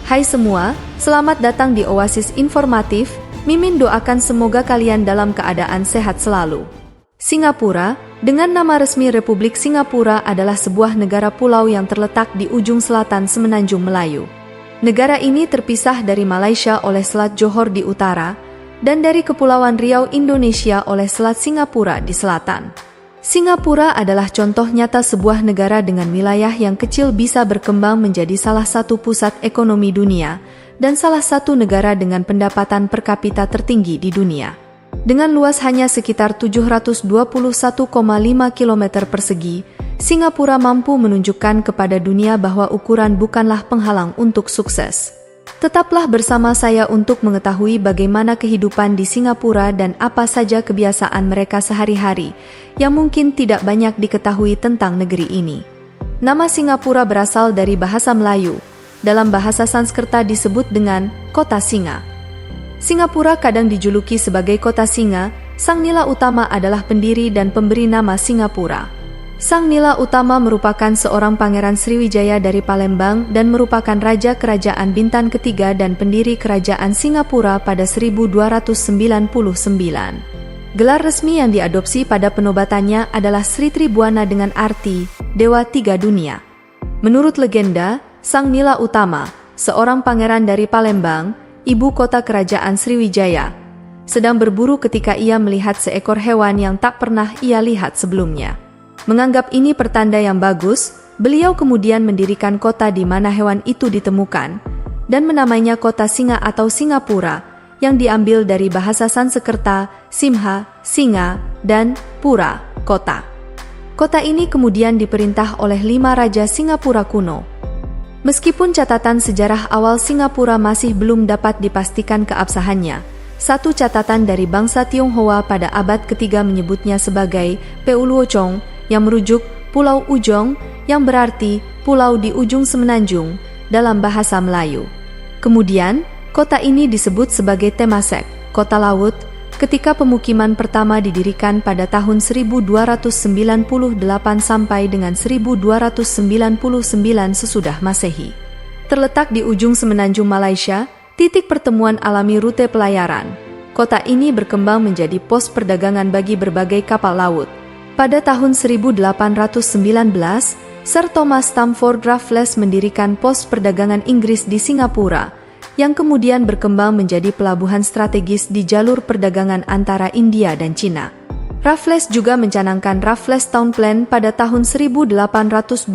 Hai semua, selamat datang di Oasis Informatif. Mimin doakan semoga kalian dalam keadaan sehat selalu. Singapura, dengan nama resmi Republik Singapura, adalah sebuah negara pulau yang terletak di ujung selatan Semenanjung Melayu. Negara ini terpisah dari Malaysia oleh Selat Johor di utara, dan dari Kepulauan Riau Indonesia oleh Selat Singapura di selatan. Singapura adalah contoh nyata sebuah negara dengan wilayah yang kecil bisa berkembang menjadi salah satu pusat ekonomi dunia, dan salah satu negara dengan pendapatan per kapita tertinggi di dunia. Dengan luas hanya sekitar 721,5 km persegi, Singapura mampu menunjukkan kepada dunia bahwa ukuran bukanlah penghalang untuk sukses. Tetaplah bersama saya untuk mengetahui bagaimana kehidupan di Singapura dan apa saja kebiasaan mereka sehari-hari yang mungkin tidak banyak diketahui tentang negeri ini. Nama Singapura berasal dari bahasa Melayu. Dalam bahasa Sanskerta disebut dengan Kota Singa. Singapura kadang dijuluki sebagai Kota Singa. Sang Nila Utama adalah pendiri dan pemberi nama Singapura. Sang Nila Utama merupakan seorang pangeran Sriwijaya dari Palembang dan merupakan Raja Kerajaan Bintan ketiga dan pendiri Kerajaan Singapura pada 1299. Gelar resmi yang diadopsi pada penobatannya adalah Sri Tribuana dengan arti Dewa Tiga Dunia. Menurut legenda, Sang Nila Utama, seorang pangeran dari Palembang, ibu kota Kerajaan Sriwijaya, sedang berburu ketika ia melihat seekor hewan yang tak pernah ia lihat sebelumnya. Menganggap ini pertanda yang bagus, beliau kemudian mendirikan kota di mana hewan itu ditemukan, dan menamainya Kota Singa atau Singapura, yang diambil dari bahasa Sanskerta, Simha, Singa, dan Pura, kota. Kota ini kemudian diperintah oleh 5 raja Singapura kuno. Meskipun catatan sejarah awal Singapura masih belum dapat dipastikan keabsahannya, satu catatan dari bangsa Tionghoa pada abad ketiga menyebutnya sebagai Peuluocong, yang merujuk Pulau Ujong, yang berarti pulau di ujung semenanjung dalam bahasa Melayu. Kemudian, kota ini disebut sebagai Temasek, kota laut, ketika pemukiman pertama didirikan pada tahun 1298 sampai dengan 1299 sesudah Masehi. Terletak di ujung semenanjung Malaysia, titik pertemuan alami rute pelayaran. Kota ini berkembang menjadi pos perdagangan bagi berbagai kapal laut. Pada tahun 1819, Sir Thomas Stamford Raffles mendirikan pos perdagangan Inggris di Singapura, yang kemudian berkembang menjadi pelabuhan strategis di jalur perdagangan antara India dan Cina. Raffles juga mencanangkan Raffles Town Plan pada tahun 1822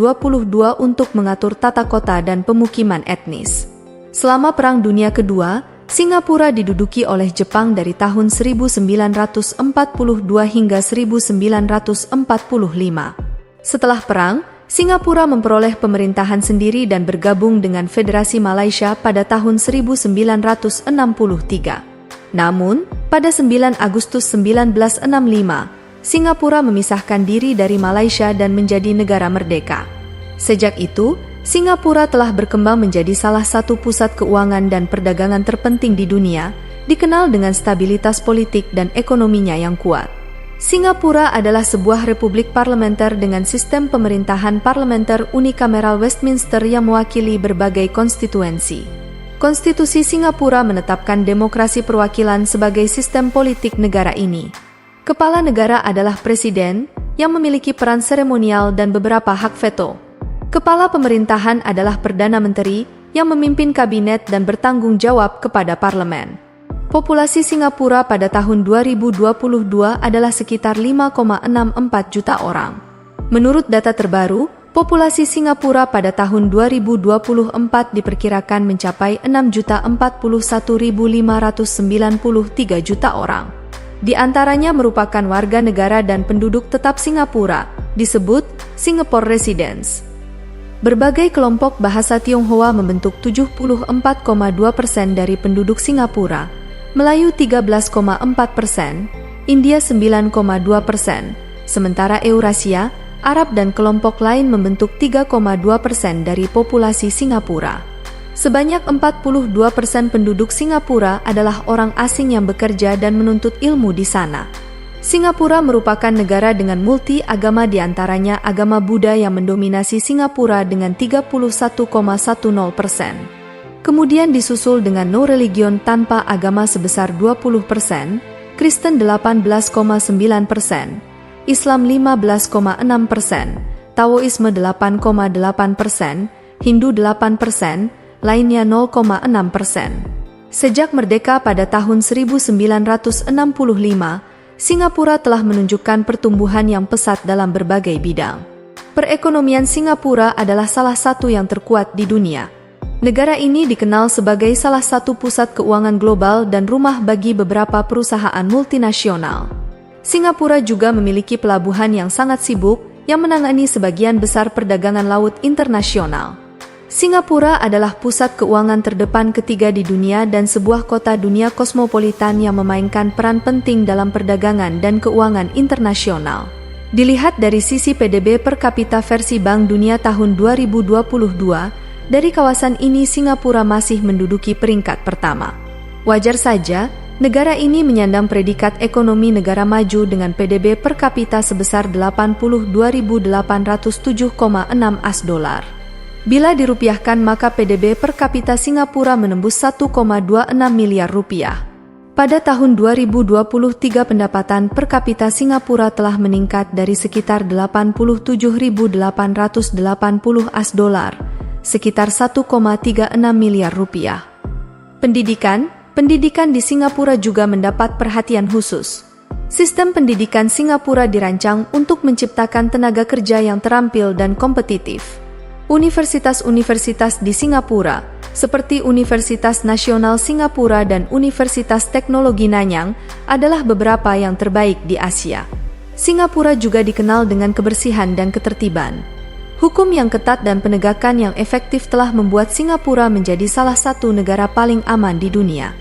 untuk mengatur tata kota dan pemukiman etnis. Selama Perang Dunia Kedua, Singapura diduduki oleh Jepang dari tahun 1942 hingga 1945. Setelah perang, Singapura memperoleh pemerintahan sendiri dan bergabung dengan Federasi Malaysia pada tahun 1963. Namun, pada 9 Agustus 1965, Singapura memisahkan diri dari Malaysia dan menjadi negara merdeka. Sejak itu, Singapura telah berkembang menjadi salah satu pusat keuangan dan perdagangan terpenting di dunia, dikenal dengan stabilitas politik dan ekonominya yang kuat. Singapura adalah sebuah republik parlementer dengan sistem pemerintahan parlementer unikameral Westminster yang mewakili berbagai konstituensi. Konstitusi Singapura menetapkan demokrasi perwakilan sebagai sistem politik negara ini. Kepala negara adalah presiden, yang memiliki peran seremonial dan beberapa hak veto. Kepala pemerintahan adalah Perdana Menteri yang memimpin kabinet dan bertanggung jawab kepada parlemen. Populasi Singapura pada tahun 2022 adalah sekitar 5,64 juta orang. Menurut data terbaru, populasi Singapura pada tahun 2024 diperkirakan mencapai 6.041.593 juta orang. Di antaranya merupakan warga negara dan penduduk tetap Singapura, disebut Singapore Residents. Berbagai kelompok bahasa Tionghoa membentuk 74,2% dari penduduk Singapura, Melayu 13,4%, India 9,2%, sementara Eurasia, Arab dan kelompok lain membentuk 3,2% dari populasi Singapura. Sebanyak 42% penduduk Singapura adalah orang asing yang bekerja dan menuntut ilmu di sana. Singapura merupakan negara dengan multi-agama, di antaranya agama Buddha yang mendominasi Singapura dengan 31,10%. kemudian disusul dengan no religion tanpa agama sebesar 20%, Kristen 18,9%, Islam 15,6%, Taoisme 8,8%, Hindu 8%, lainnya 0,6%. Sejak merdeka pada tahun 1965, Singapura telah menunjukkan pertumbuhan yang pesat dalam berbagai bidang. Perekonomian Singapura adalah salah satu yang terkuat di dunia. Negara ini dikenal sebagai salah satu pusat keuangan global dan rumah bagi beberapa perusahaan multinasional. Singapura juga memiliki pelabuhan yang sangat sibuk yang menangani sebagian besar perdagangan laut internasional. Singapura adalah pusat keuangan terdepan ketiga di dunia dan sebuah kota dunia kosmopolitan yang memainkan peran penting dalam perdagangan dan keuangan internasional. Dilihat dari sisi PDB per kapita versi Bank Dunia tahun 2022, dari kawasan ini Singapura masih menduduki peringkat pertama. Wajar saja, negara ini menyandang predikat ekonomi negara maju dengan PDB per kapita sebesar 82.807,6 AS$. Bila dirupiahkan maka PDB per kapita Singapura menembus 1,26 miliar rupiah. Pada tahun 2023 pendapatan per kapita Singapura telah meningkat dari sekitar 87.880 AS$, sekitar 1,36 miliar rupiah. Pendidikan di Singapura juga mendapat perhatian khusus. Sistem pendidikan Singapura dirancang untuk menciptakan tenaga kerja yang terampil dan kompetitif. Universitas-universitas di Singapura, seperti Universitas Nasional Singapura dan Universitas Teknologi Nanyang, adalah beberapa yang terbaik di Asia. Singapura juga dikenal dengan kebersihan dan ketertiban. Hukum yang ketat dan penegakan yang efektif telah membuat Singapura menjadi salah satu negara paling aman di dunia.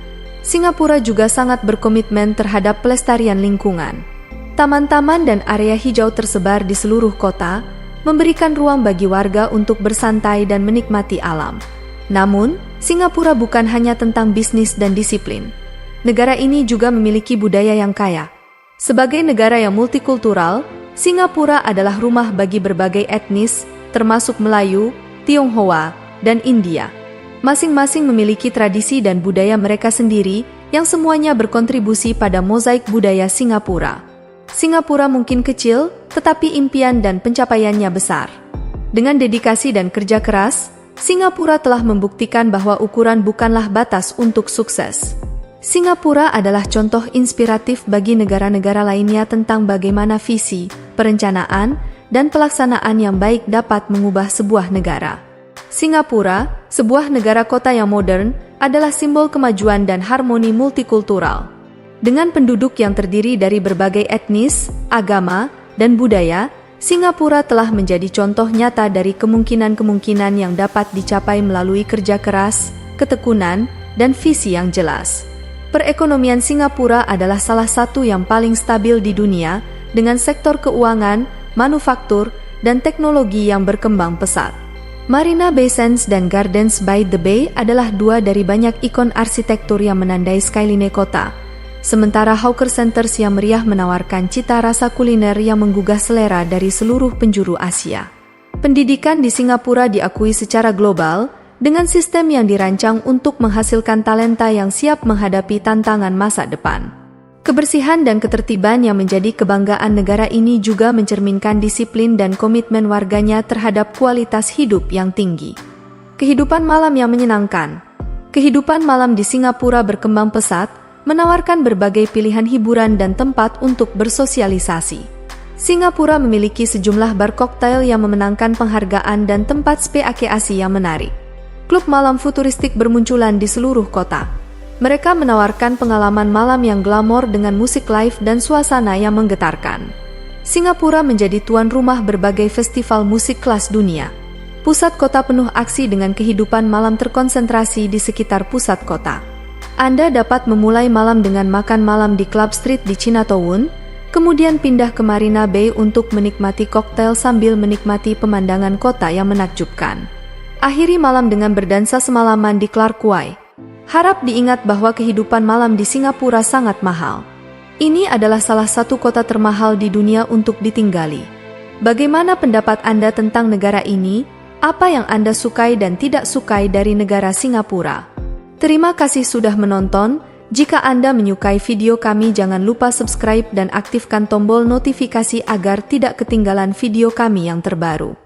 Singapura juga sangat berkomitmen terhadap pelestarian lingkungan. Taman-taman dan area hijau tersebar di seluruh kota, memberikan ruang bagi warga untuk bersantai dan menikmati alam. Namun, Singapura bukan hanya tentang bisnis dan disiplin. Negara ini juga memiliki budaya yang kaya. Sebagai negara yang multikultural, Singapura adalah rumah bagi berbagai etnis, termasuk Melayu, Tionghoa, dan India. Masing-masing memiliki tradisi dan budaya mereka sendiri yang semuanya berkontribusi pada mozaik budaya Singapura. Singapura mungkin kecil, tetapi impian dan pencapaiannya besar. Dengan dedikasi dan kerja keras, Singapura telah membuktikan bahwa ukuran bukanlah batas untuk sukses. Singapura adalah contoh inspiratif bagi negara-negara lainnya tentang bagaimana visi, perencanaan, dan pelaksanaan yang baik dapat mengubah sebuah negara. Singapura, sebuah negara kota yang modern, adalah simbol kemajuan dan harmoni multikultural. Dengan penduduk yang terdiri dari berbagai etnis, agama, dan budaya, Singapura telah menjadi contoh nyata dari kemungkinan-kemungkinan yang dapat dicapai melalui kerja keras, ketekunan, dan visi yang jelas. Perekonomian Singapura adalah salah satu yang paling stabil di dunia, dengan sektor keuangan, manufaktur, dan teknologi yang berkembang pesat. Marina Bay Sands dan Gardens by the Bay adalah dua dari banyak ikon arsitektur yang menandai skyline kota. Sementara Hawker Centers yang meriah menawarkan cita rasa kuliner yang menggugah selera dari seluruh penjuru Asia. Pendidikan di Singapura diakui secara global, dengan sistem yang dirancang untuk menghasilkan talenta yang siap menghadapi tantangan masa depan. Kebersihan dan ketertiban yang menjadi kebanggaan negara ini juga mencerminkan disiplin dan komitmen warganya terhadap kualitas hidup yang tinggi. Kehidupan malam yang menyenangkan. Kehidupan malam di Singapura berkembang pesat, menawarkan berbagai pilihan hiburan dan tempat untuk bersosialisasi. Singapura memiliki sejumlah bar koktail yang memenangkan penghargaan dan tempat speakeasi yang menarik. Klub malam futuristik bermunculan di seluruh kota. Mereka menawarkan pengalaman malam yang glamor dengan musik live dan suasana yang menggetarkan. Singapura menjadi tuan rumah berbagai festival musik kelas dunia. Pusat kota penuh aksi dengan kehidupan malam terkonsentrasi di sekitar pusat kota. Anda dapat memulai malam dengan makan malam di Club Street di Chinatown, kemudian pindah ke Marina Bay untuk menikmati koktail sambil menikmati pemandangan kota yang menakjubkan. Akhiri malam dengan berdansa semalaman di Clark Quay. Harap diingat bahwa kehidupan malam di Singapura sangat mahal. Ini adalah salah satu kota termahal di dunia untuk ditinggali. Bagaimana pendapat Anda tentang negara ini? Apa yang Anda sukai dan tidak sukai dari negara Singapura? Terima kasih sudah menonton. Jika Anda menyukai video kami, jangan lupa subscribe dan aktifkan tombol notifikasi agar tidak ketinggalan video kami yang terbaru.